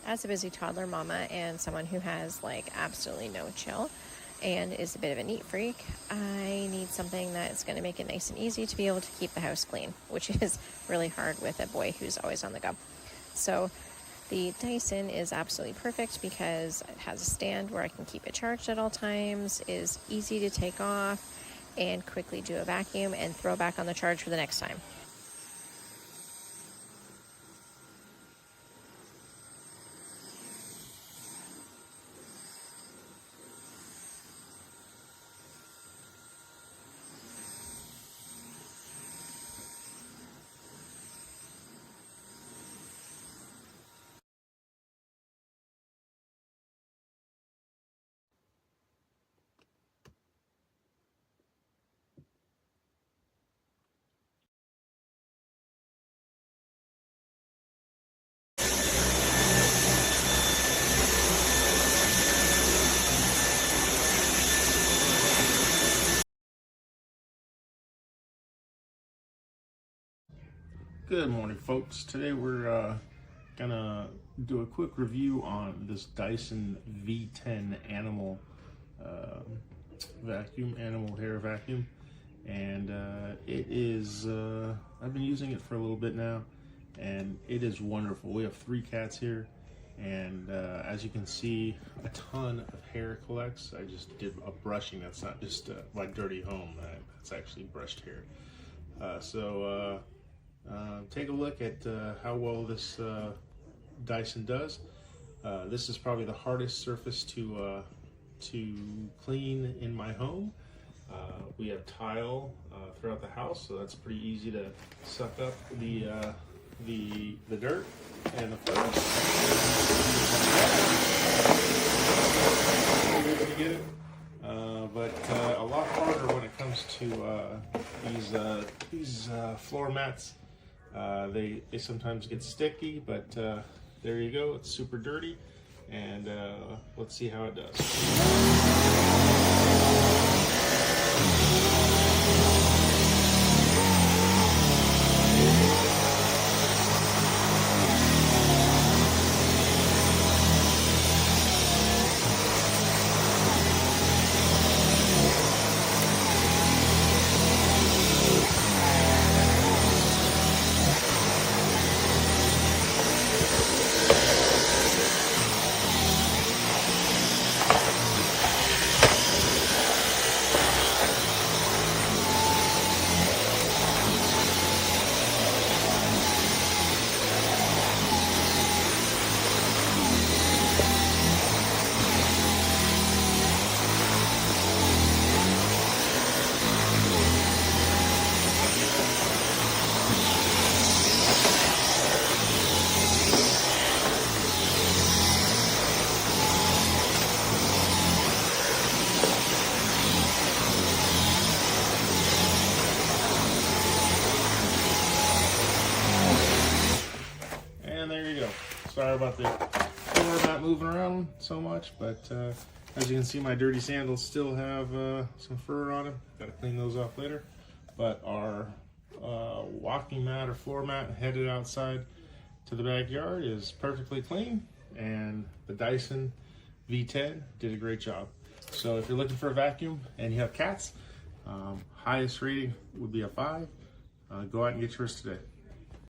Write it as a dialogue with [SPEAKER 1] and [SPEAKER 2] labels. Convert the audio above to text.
[SPEAKER 1] as a busy toddler mama and someone who has like absolutely no chill and is a bit of a neat freak, I need something that's going to make it nice and easy to be able to keep the house clean, which is really hard with a boy who's always on the go. So the Dyson is absolutely perfect because it has a stand where I can keep it charged at all times, is easy to take off, and quickly do a vacuum and throw back on the charge for the next time.
[SPEAKER 2] Good morning, folks. Today we're gonna do a quick review on this Dyson V10 animal animal hair vacuum, and it is I've been using it for a little bit now, and it is wonderful. We have 3 cats here, and as you can see, a ton of hair collects. I just did a brushing. That's not just like dirty home. That's actually brushed hair. Take a look at how well this Dyson does. This is probably the hardest surface to clean in my home. We have tile throughout the house, so that's pretty easy to suck up the dirt and the fur. To get it. But a lot harder when it comes to these floor mats. They sometimes get sticky, but there you go. It's super dirty, and let's see how it does. And there you go. Sorry about the floor not moving around so much, but as you can see, my dirty sandals still have some fur on them. Got to clean those off later. But our walking mat or floor mat headed outside to the backyard is perfectly clean, and the Dyson V10 did a great job. So if you're looking for a vacuum and you have cats, highest rating would be a 5. Go out and get yours today.